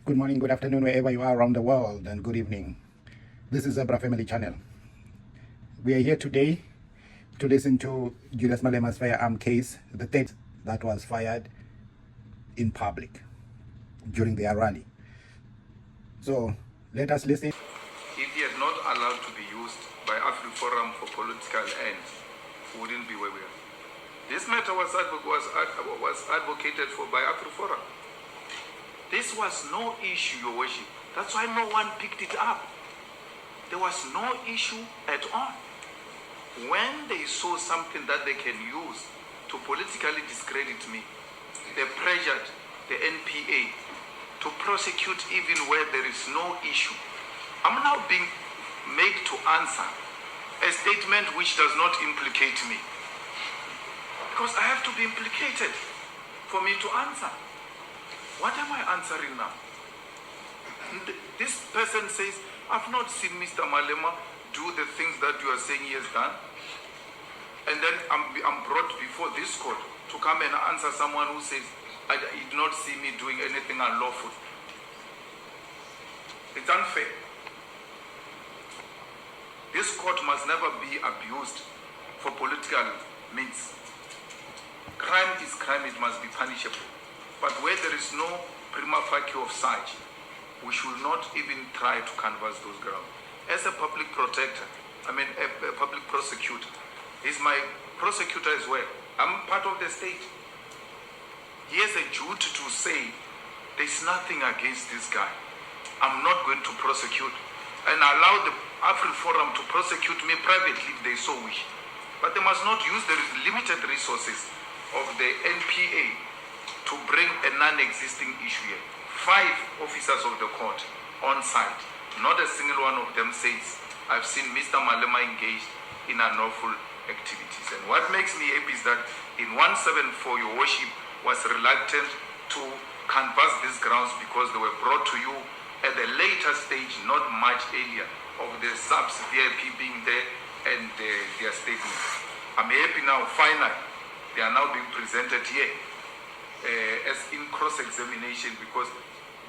Good morning, good afternoon, wherever you are around the world, and good evening. This is Zebra Family Channel. We are here today to listen to Julius Malema's firearm case, the tape that was fired in public during their rally. So let us listen. If he had not allowed to be used by AFRIFORUM for political ends, we wouldn't be where we are. This matter was advocated for by AFRIFORUM. This was no issue, Your Worship. That's why no one picked it up. There was no issue at all. When they saw something that they can use to politically discredit me, they pressured the NPA to prosecute even where there is no issue. I'm now being made to answer a statement which does not implicate me. Because I have to be implicated for me to answer. What am I answering now? This person says, I've not seen Mr. Malema do the things that you are saying he has done. And then I'm brought before this court to come and answer someone who says, I did not see me doing anything unlawful. It's unfair. This court must never be abused for political means. Crime is crime, it must be punishable. But where there is no prima facie of such, we should not even try to canvass those grounds. As a public protector, a public prosecutor, he's my prosecutor as well. I'm part of the state. He has a duty to say, there's nothing against this guy. I'm not going to prosecute and allow the AFRIFORUM to prosecute me privately if they so wish. But they must not use the limited resources of the NPA to bring a non-existing issue here. 5 officers of the court on site. Not a single one of them says, I've seen Mr. Malema engaged in unlawful activities. And what makes me happy is that in 174, Your Worship was reluctant to canvass these grounds because they were brought to you at a later stage, not much earlier, of the subs VIP being there and their statements. I'm happy now, finally, they are now being presented here as in cross-examination, because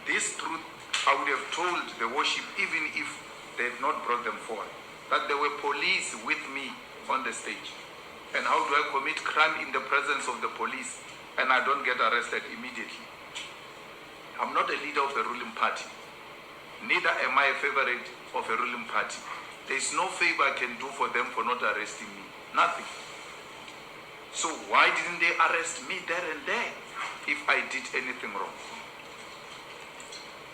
this truth I would have told the worship even if they had not brought them forward, that there were police with me on the stage. And how do I commit crime in the presence of the police and I don't get arrested immediately? I'm not a leader of the ruling party. Neither am I a favorite of a ruling party. There is no favor I can do for them for not arresting me. Nothing. So why didn't they arrest me there and there if I did anything wrong?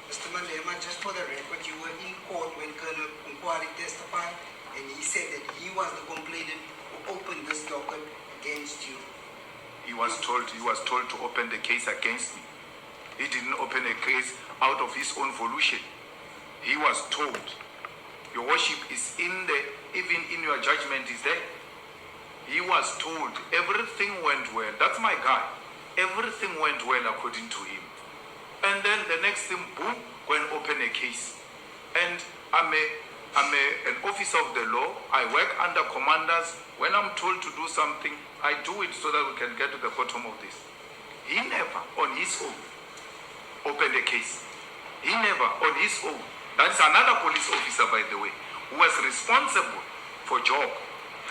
Mr. Malema, just for the record, you were in court when Colonel Nkwari testified, and he said that he was the complainant who opened this docket against you. He was told to open the case against me. He didn't open a case out of his own volition. He was told. Your worship is even in your judgment is there. He was told everything went well. That's my guy. Everything went well according to him. And then the next thing, boom, go and open a case. And I'm an officer of the law. I work under commanders. When I'm told to do something, I do it so that we can get to the bottom of this. He never, on his own, opened a case. He never, on his own. That is another police officer, by the way, who was responsible for job.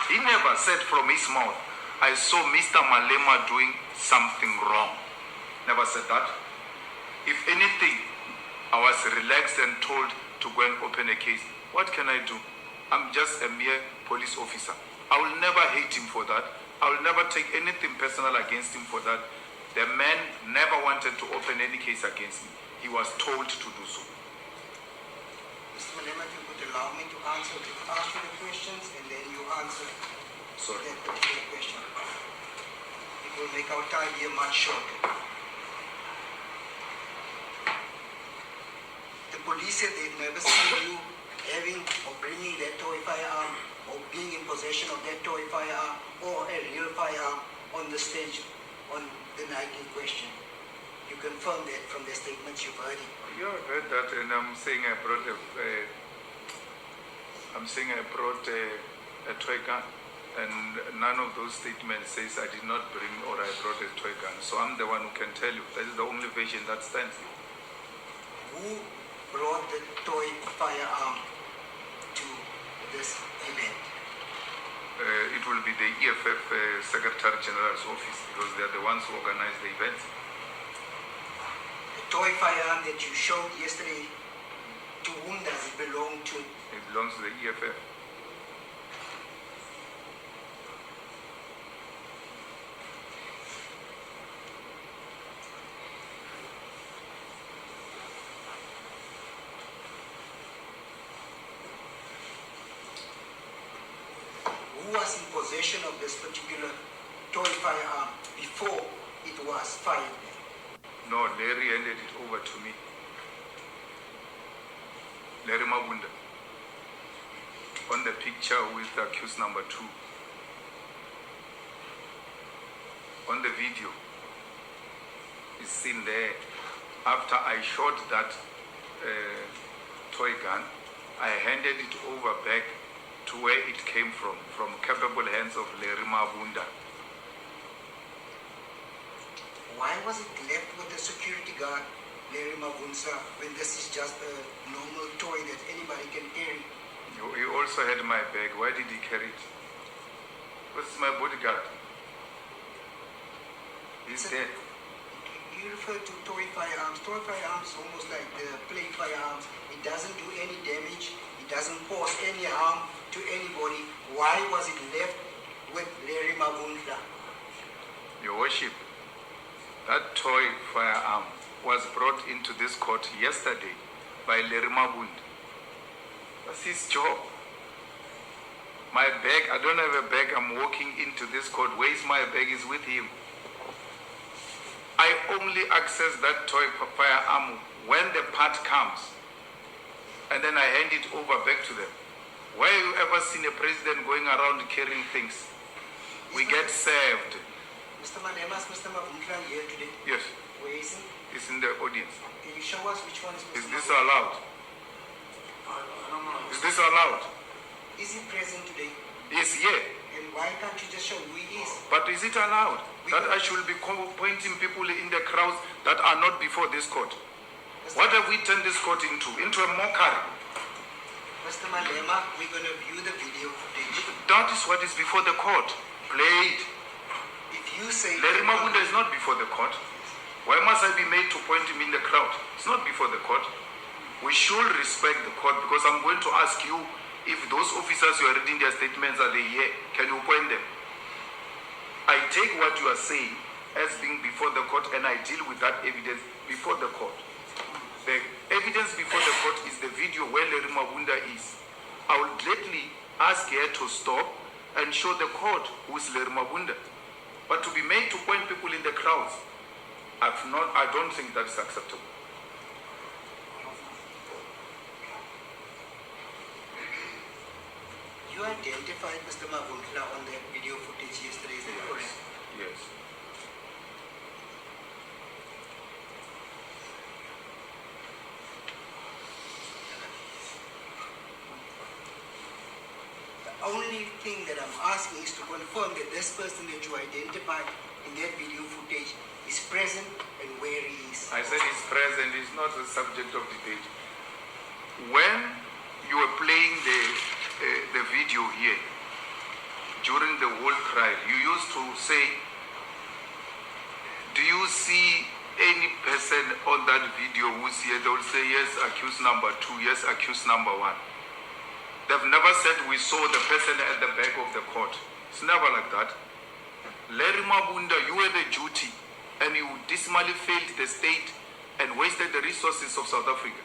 He never said from his mouth, I saw Mr. Malema doing something wrong. Never said that. If anything, I was relaxed and told to go and open a case. What can I do? I'm just a mere police officer. I will never hate him for that. I will never take anything personal against him for that. The man never wanted to open any case against me. He was told to do so. Mr. Malema, if you could allow me to ask you the questions and then you answer that particular question. It will make our time here much shorter. The police said they've never seen you having or bringing that toy firearm or being in possession of that toy firearm or a real firearm on the stage on the night in question. You confirm that from the statements you've heard. Yeah, I've heard that, and I'm saying I brought a toy gun, and none of those statements says I did not bring or I brought a toy gun. So I'm the one who can tell you. That is the only version that stands. Who firearm to this event? It will be the EFF Secretary General's office because they are the ones who organize the event. The toy firearm that you showed yesterday, to whom does it belong to? It belongs to the EFF. Who was in possession of this particular toy firearm before it was fired? No, Larry handed it over to me. Larry Mabunda. On the picture with accused number 2. On the video, is seen there. After I shot that toy gun, I handed it over back to where it came from capable hands of Larry Mabunda. Why was it left with the security guard, Larry Mabunsa, when this is just a normal toy that anybody can carry? He also had my bag. Why did he carry it? This is my bodyguard. He's dead. You refer to toy firearms. Toy firearms is almost like the play firearms. It doesn't do any damage. It doesn't cause any harm to anybody. Why was it left with Larry Mabunda? Your Worship, that toy firearm was brought into this court yesterday by Larry Mabunda. That's his job. My bag, I don't have a bag. I'm walking into this court. Where is my bag? Is with him. I only access that toy firearm when the part comes. And then I hand it over back to them. Where have you ever seen a president going around carrying things? We get served. Mr. Malema, Mr. Mabunda here today. Yes. Where is he? He's in the audience. Can you show us which one is Is Mr. this Mabunda? allowed? Is this allowed? Is he present today? He's here. And why can't you just show who he is? But is it allowed that I should be pointing people in the crowds that are not before this court? What have we turned this court into? Into a mockery. Mr. Malema, we're going to view the video footage. That is what is before the court. Play it. If you say... Larry Mabunda is not before the court. Why must I be made to point him in the crowd? It's not before the court. We should respect the court because I'm going to ask you if those officers you are reading their statements, are they here? Can you point them? I take what you are saying as being before the court and I deal with that evidence before the court. The evidence before the court is the video where Larry Mabunda is. I will gladly ask her to stop and show the court who is Larry Mabunda. But to be made to point people in the crowds, I don't think that's acceptable. You identified Mr. Mabunda on the video footage yesterday, is that correct? Yes. The only thing that I'm asking is to confirm that this person that you identified in that video footage is present and where he is. I said he's present, he's not the subject of debate. When you were playing the video here, during the whole trial, you used to say, do you see any person on that video who's here? They will say, yes, accused number 2, yes, accused number 1. They've never said we saw the person at the back of the court. It's never like that. Larry Mabunda, you had a duty and you dismally failed the state and wasted the resources of South Africa.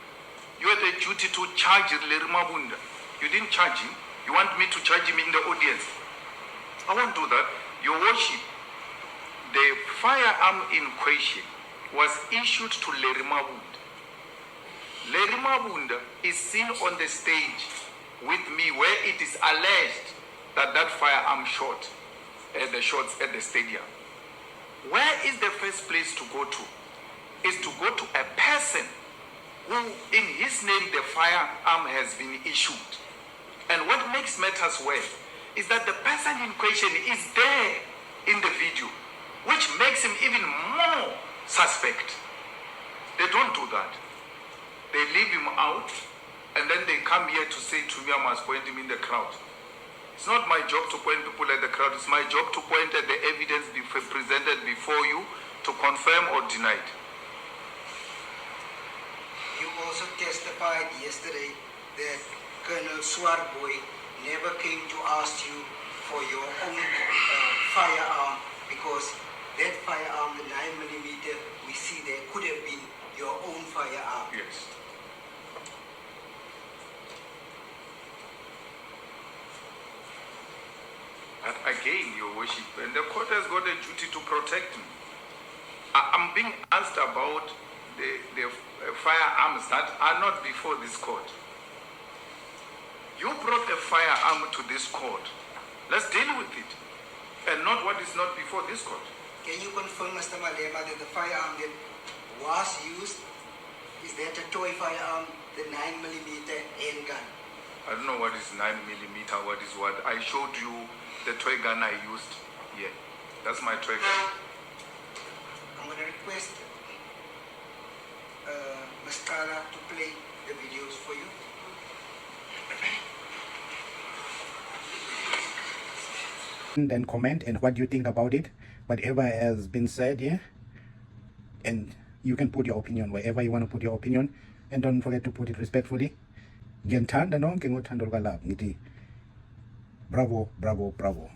You had a duty to charge Larry Mabunda. You didn't charge him. You want me to charge him in the audience. I won't do that. Your Worship, the firearm in question was issued to Larry Mabunda. Larry Mabunda is seen on the stage with me where it is alleged that that firearm shot the shots at the stadium. Where is the first place to go to? Is to go to a person who in his name the firearm has been issued. And what makes matters worse is that the person in question is there in the video, which makes him even more suspect. They don't do that. They leave him out and then they come here to say to me I must point him in the crowd. It's not my job to point people at the crowd. It's my job to point at the evidence presented before you to confirm or deny it. You also testified yesterday that Colonel Swarboy never came to ask you for your own firearm, because that firearm, the 9mm, we see there could have been your own firearm. Yes. But again, Your Worship, and the court has got a duty to protect me. I'm being asked about the firearms that are not before this court. You brought a firearm to this court. Let's deal with it, and not what is not before this court. Can you confirm, Mr. Malema, that the firearm that was used, is that a toy firearm, the 9mm handgun? I don't know what is 9mm, what is what. I showed you the toy gun I used here. That's my toy gun. I'm going to request Ms. Kara to play the videos for you. And comment and what you think about it, whatever has been said here, and you can put your opinion wherever you want to put your opinion, and don't forget to put it respectfully. Ngiyamthanda nonke ngothando lukaLove ngithi bravo bravo bravo.